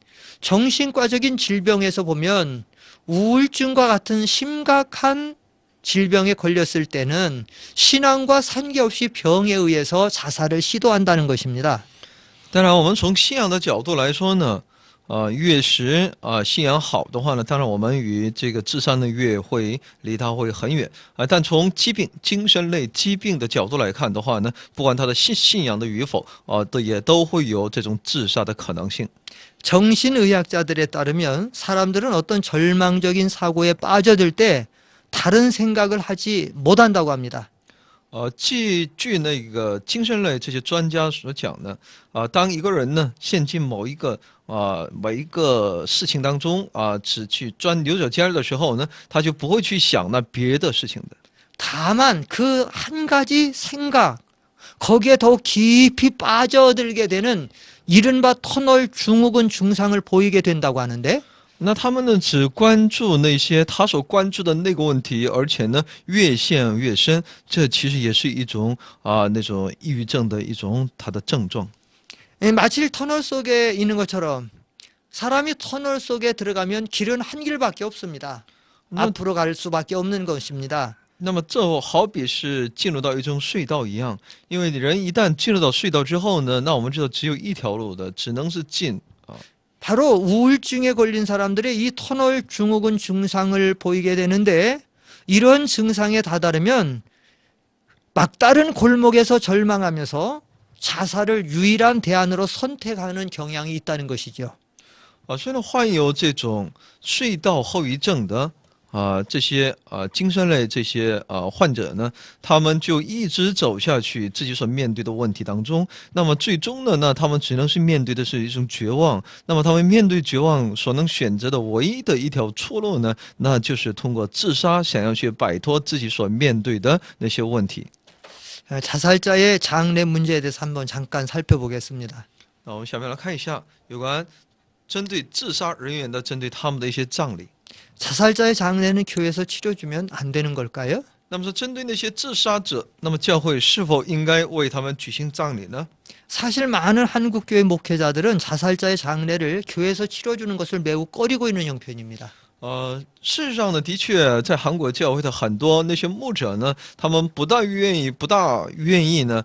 Speaker 1: 정신과적인 질병에서 보면 우울증과 같은 심각한 질병에 걸렸을 때는 신앙과 상관없이 병에 의해서 자살을 시도한다는 것입니다.
Speaker 2: 当然，我们从信仰的角度来说呢，越是信仰好的话呢，当然我们与这个自杀呢越会离他会很远但从精神类疾病的角度来看的话呢，不管他的信仰的与否也都会有这种自杀的可能性。
Speaker 1: 정신의학자들에 따르면 사람들은 어떤 절망적인 사고에 빠져들 때 다른 생각을 하지 못한다고 합니다.
Speaker 2: 据那个精神类这些专家所讲呢，当一个人呢陷进某一个事情当中只去钻牛角尖的时候呢，他就不会去想那别的事情的。
Speaker 1: 다만 그 한 가지 생각, 거기에 더 깊이 빠져들게 되는 이른바 터널 증후군 증상을 보이게 된다고 하는데
Speaker 2: 那他们呢只关注那些他所关注的那个问题，而且呢越陷越深，这其实也是一种那种抑郁症的一种它的症状。
Speaker 1: 마치 터널 속에 있는 것처럼 사람이 터널 속에 들어가면 길은 한 길밖에 없습니다. 앞으로 갈 수밖에 없는 것입니다.
Speaker 2: 那么这好比是进入到一种隧道一样，因为人一旦进入到隧道之后呢，那我们知道只有一条路的，只能是进啊。
Speaker 1: 바로 우울증에 걸린 사람들이 이 터널 증후군 증상을 보이게 되는데 이런 증상에 다다르면 막다른 골목에서 절망하면서 자살을 유일한 대안으로 선택하는 경향이 있다는 것이죠.
Speaker 2: 所以呢，患有这种隧道后遗症的这些精神类这些患者呢，他们就一直走下去自己所面对的问题当中。那么最终呢，那他们只能是面对的是一种绝望。那么他们面对绝望所能选择的唯一的一条出路呢，那就是通过自杀，想要去摆脱自己所面对的那些问题。
Speaker 1: 자살자의 장래 문제에 대해서 한번 잠깐 살펴보겠습니다.
Speaker 2: 那我们下面来看一下有关针对自杀人员的针对他们的一些葬礼。
Speaker 1: 자살자의 장례는 교회에서 치러주면 안 되는 걸까요?
Speaker 2: 那么说，针对那些自杀者，那么教会是否应该为他们举行葬礼呢？
Speaker 1: 사실 많은 한국교회 목회자들은 자살자의 장례를 교회에서 치러주는 것을 매우 꺼리고 있는 형편입니다.
Speaker 2: 事实上呢，的确，在韩国教会的很多那些牧者呢，他们不大愿意呢，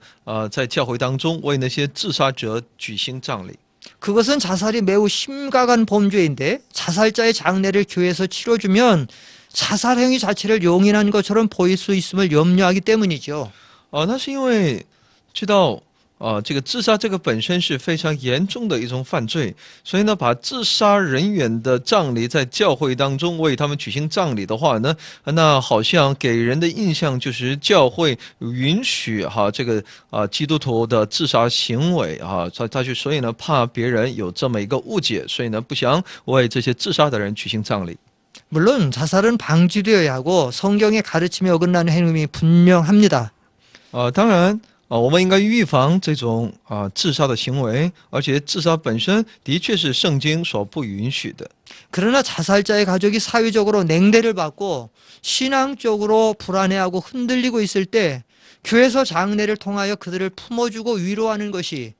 Speaker 2: 在教会当中为那些自杀者举行葬礼。
Speaker 1: 그것은 자살이 매우 심각한 범죄인데 자살자의 장례를 교회에서 치러주면 자살 행위 자체를 용인한 것처럼 보일 수 있음을 염려하기 때문이죠.
Speaker 2: 那是因为知道这个自杀这个本身是非常严重的一种犯罪，所以呢，把自杀人员的葬礼在教会当中为他们举行葬礼的话呢，那好像给人的印象就是教会允许这个基督徒的自杀行为所以呢，怕别人有这么一个误解，所以呢，不想为这些自杀的人举行葬礼。
Speaker 1: 물론 자살은 방지되어야 하고 성경의 가르침에 어긋나는 행위 분명합니다.
Speaker 2: 当然。 我们应该预防这种自杀的行为，而且自杀本身的确是圣经所不允许的。
Speaker 1: 그러나 자살자의 가족이 사회적으로 냉대를 받고 신앙적으로 불안해하고 흔들리고 있을 때 교회에서 장례를 통하여 그들을 품어주고 위로하는 것이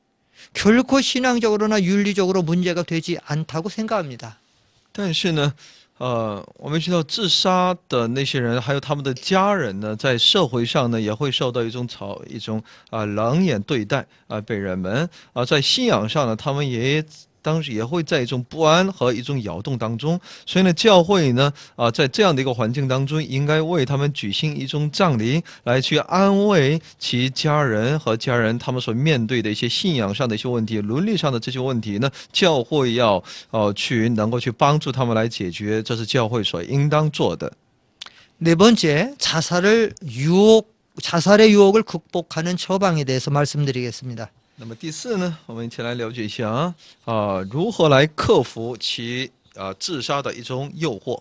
Speaker 1: 결코 신앙적으로나 윤리적으로 문제가 되지 않다고 생각합니다.
Speaker 2: 但是呢，我们知道自杀的那些人，还有他们的家人呢，在社会上呢，也会受到一种冷眼对待被人们在信仰上呢，他们当时也会在一种不安和一种摇动当中，所以呢，教会呢，在这样的一个环境当中，应该为他们举行一种葬礼，来去安慰其家人和家人他们所面对的一些信仰上的一些问题、伦理上的这些問題呢，教会要能够去帮助他们来解决，这是教会所应当做的。
Speaker 1: 네 번째, 자살의 유혹을 극복하는 처방에 대해서 말씀드리겠습니다.
Speaker 2: 那么第四呢，我们一起来了解一下如何来克服其自杀的一种诱惑。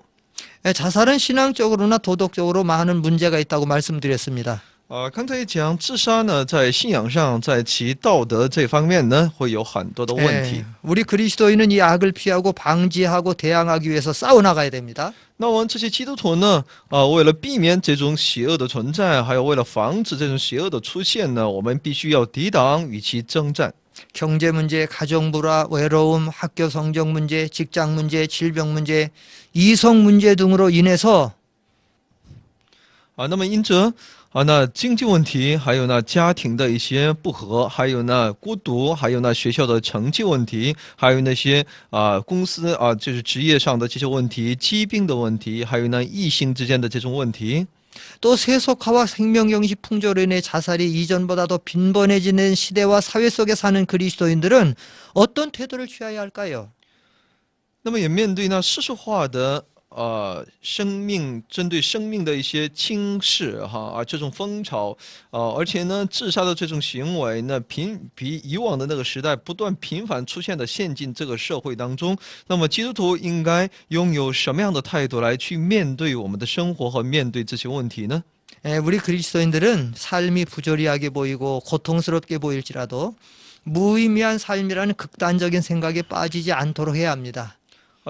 Speaker 1: 자살은 신앙적으로나 도덕적으로 많은 문제가 있다고 말씀드렸습니다.
Speaker 2: 刚才讲自杀呢，在信仰上，在其道德这方面呢，会有很多的问题。
Speaker 1: 우리 그리스도인은 이 악을 피하고 방지하고 대항하기 위해서 싸워나가야 됩니다.
Speaker 2: 那我们这些基督徒呢，为了避免这种邪恶的存在，还有为了防止这种邪恶的出现呢，我们必须要抵挡与其征战。
Speaker 1: 경제 문제, 가정 불화, 외로움, 학교 성적 문제, 직장 문제, 질병 문제, 이성 문제 등으로 인해서
Speaker 2: 那么因着那经济问题，还有那家庭的一些不和，还有那孤独，还有那学校的成绩问题，还有那些公司就是职业上的这些问题，疾病的问题，还有那异性之间的这种问题。
Speaker 1: 또 세속화와 생명경식 풍조로 인해 자살이 이전보다 더 빈번해지는 시대와 사회 속에 사는 그리스도인들은 어떤 태도를 취해야 할까요?
Speaker 2: 那么也面对那世俗化的生命针对生命的一些轻视这种风潮而且呢自杀的这种行为呢比以往的那个时代不断频繁出现的陷进这个社会当中，那么基督徒应该拥有什么样的态度来去面对我们的生活和面对这些问题呢？
Speaker 1: 우리 그리스도인들은 삶이 부조리하게 보이고 고통스럽게 보일지라도 무의미한 삶이라는 극단적인 생각에 빠지지 않도록 해야 합니다.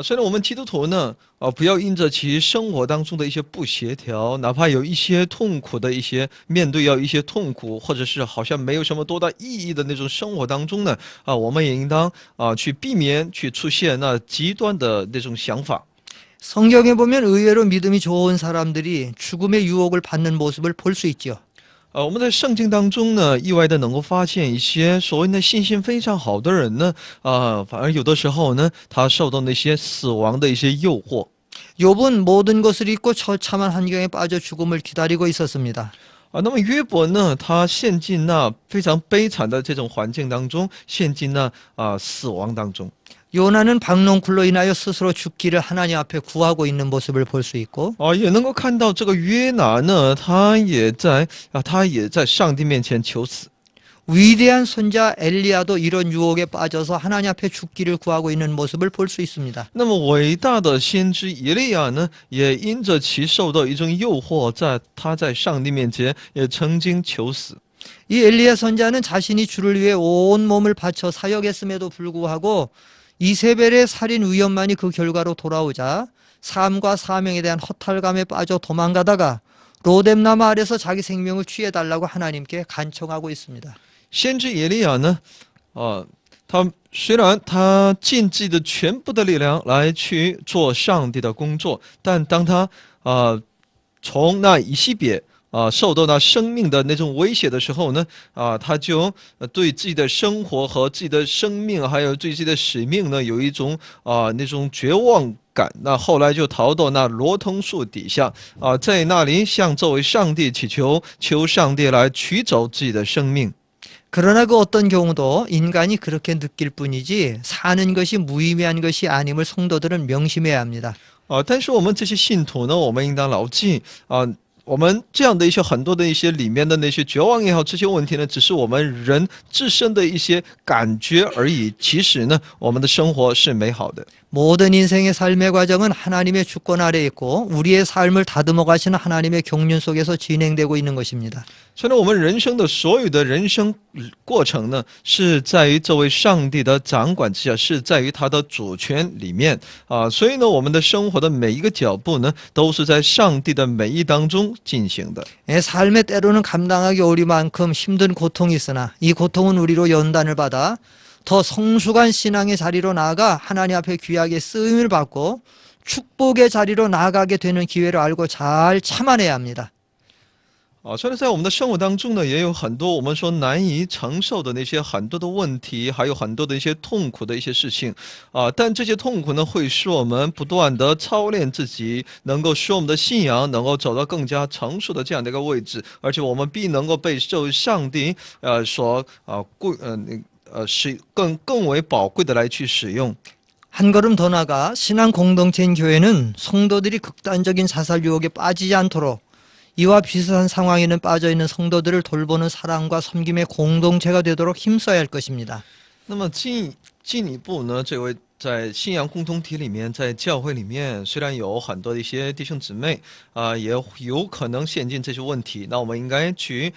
Speaker 2: 虽然我们基督徒呢不要因着其生活当中的一些不协调，哪怕有一些痛苦的一些面对一些痛苦，或者是好像没有什么多大意义的那种生活当中呢我们也应当去避免去出现那极端的那种想法。
Speaker 1: 성경에 보면 의외로 믿음이 좋은 사람들이 죽음의 유혹을 받는 모습을 볼 수 있지요.
Speaker 2: 我们在圣经当中呢，意外的能够发现一些所谓的信心非常好的人呢，反而有的时候呢，他受到那些死亡的一些诱惑。
Speaker 1: 욥은 모든 것을 잊고 처참한 환경에 빠져 죽음을 기다리고 있었습니다.
Speaker 2: 那么约伯呢，他陷进那非常悲惨的这种环境当中，陷进那死亡当中。
Speaker 1: 요나는 박농쿨로 인하여 스스로 죽기를 하나님 앞에 구하고 있는 모습을 볼 수 있고
Speaker 2: 也能够看到这个约拿呢，他也在上帝面前求死。
Speaker 1: 위대한 선자 엘리야도 이런 유혹에 빠져서 하나님 앞에 죽기를 구하고 있는 모습을 볼 수 있습니다.
Speaker 2: 那么伟大的先知以利亚呢，也因着其受到一种诱惑，他在上帝面前也曾经求死。
Speaker 1: 이 엘리야 선자는 자신이 주를 위해 온 몸을 바쳐 사역했음에도 불구하고 이세벨의 살인 위험만이 그 결과로 돌아오자 삶과 사명에 대한 허탈감에 빠져 도망가다가 로뎀나무 아래서 자기 생명을 취해달라고 하나님께 간청하고 있습니다.
Speaker 2: 先知以利亚呢，他虽然他尽自己的全部的力量来去做上帝的工作，但当他从那以西别受到那生命的那种威胁的时候呢，他就对自己的生活和自己的生命，还有对自己的使命呢，有一种那种绝望感。那后来就逃到那罗通树底下在那里向这位上帝祈求，求上帝来取走自己的生命。
Speaker 1: 그러나 그 어떤 경우도 인간이 그렇게 느낄 뿐이지 사는 것이 무의미한 것이 아님을 성도들은 명심해야 합니다.
Speaker 2: 但是我们这些信徒呢，我们应当牢记我们这样的一些很多的一些里面的那些绝望也好，这些问题呢，只是我们人自身的一些感觉而已。其实呢，我们的生活是美好的。
Speaker 1: 모든 인생의 삶의 과정은 하나님의 주권 아래 있고 우리의 삶을 다듬어 가시는 하나님의 경륜 속에서 진행되고 있는 것입니다.
Speaker 2: 所以呢，我们人生的所有的人生过程呢，是在于这位上帝的掌管之下，是在于他的主权里面所以呢，我们的生活的每一个脚步呢，都是在上帝的美意当中进行的。
Speaker 1: 삶의 때로는 감당하기 어려울 만큼 힘든 고통이 있으나 이 고통은 우리로 연단을 받아 더 성숙한 신앙의 자리로 나아가 하나님 앞에 귀하게 쓰임을 받고 축복의 자리로 나아가게 되는 기회를 알고 잘 참아내야 합니다.
Speaker 2: 所以在我们的生活当中呢，也有很多我们说难以承受的那些很多的问题，还有很多的一些痛苦的一些事情但这些痛苦呢，会使我们不断的操练自己，能够使我们的信仰能够走到更加成熟的这样的一个位置，而且我们必能够被受上帝是更为宝贵的来去使用。
Speaker 1: 한 걸음 더 나아가 신앙 공동체인 교회는 성도들이 극단적인 자살 유혹에 빠지지 않도록 이와 비슷한 상황에는 빠져있는 성도들을 돌보는 사랑과 섬김의 공동체가 되도록 힘써야 할 것입니다.
Speaker 2: 那么进一步呢，这位在信仰共同体里面，在教会里面，虽然有很多的一些弟兄姊妹也有可能陷进这些问题，那我们应该去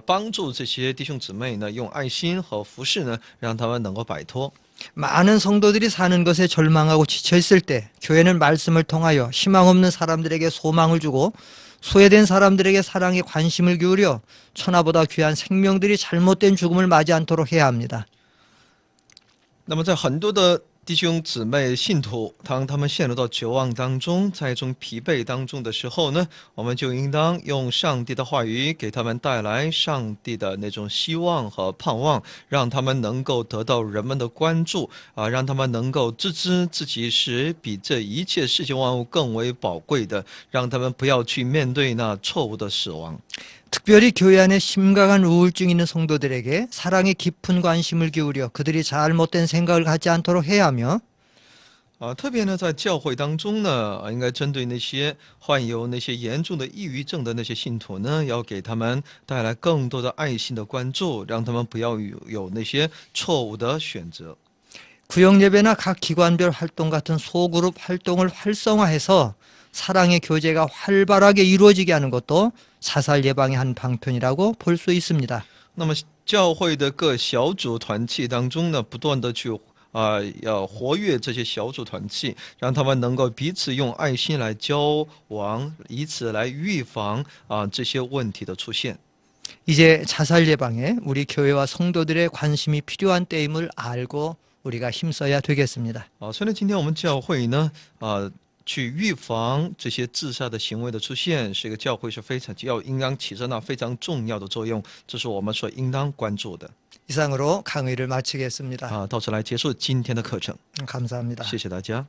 Speaker 2: 帮助这些弟兄姊妹呢，用爱心和服侍呢，让他们能够摆脱。
Speaker 1: 많은 성도들이 사는 것에 절망하고 지쳐 있을 때 교회는 말씀을 통하여 희망 없는 사람들에게 소망을 주고 소외된 사람들에게 사랑에 관심을 기울여 천하보다 귀한 생명들이 잘못된 죽음을 맞이 않도록 해야 합니다.
Speaker 2: 那么在很多的弟兄姊妹信徒，当他们陷入到绝望当中，在一种疲惫当中的时候呢，我们就应当用上帝的话语给他们带来上帝的那种希望和盼望，让他们能够得到人们的关注让他们能够自知自己是比这一切世界万物更为宝贵的，让他们不要去面对那错误的死亡。
Speaker 1: 특별히 교회 안에 심각한 우울증 있는 성도들에게 사랑의 깊은 관심을 기울여 그들이 잘못된 생각을 갖지 않도록 해야 하며
Speaker 2: 特别呢，在教会当中呢，应该针对那些患有那些严重的抑郁症的那些信徒呢，要给他们带来更多的爱心的关注，让他们不要有那些错误的选择。
Speaker 1: 구역 예배나 각 기관별 활동 같은 소그룹 활동을 활성화해서 사랑의 교제가 활발하게 이루어지게 하는 것도 자살 예방의 한 방편이라고 볼 수 있습니다.
Speaker 2: 那么教会的各小组团契当中呢，不断的去要活跃这些小组团契，让他们能够彼此用爱心来交往，以此来预防这些问题的出现。
Speaker 1: 이제 자살 예방에 우리 교회와 성도들의 관심이 필요한 때임을 알고 우리가 힘써야 되겠습니다.
Speaker 2: 所以呢，今天我们教会呢去预防这些自杀的行为的出现，是一个教会是非常应当起着那非常重要的作用，这是我们所应当关注的。
Speaker 1: 이상으로 강의를 마치겠습니다.
Speaker 2: 到此来结束今天的课程，
Speaker 1: 감사합니다.
Speaker 2: 谢谢大家。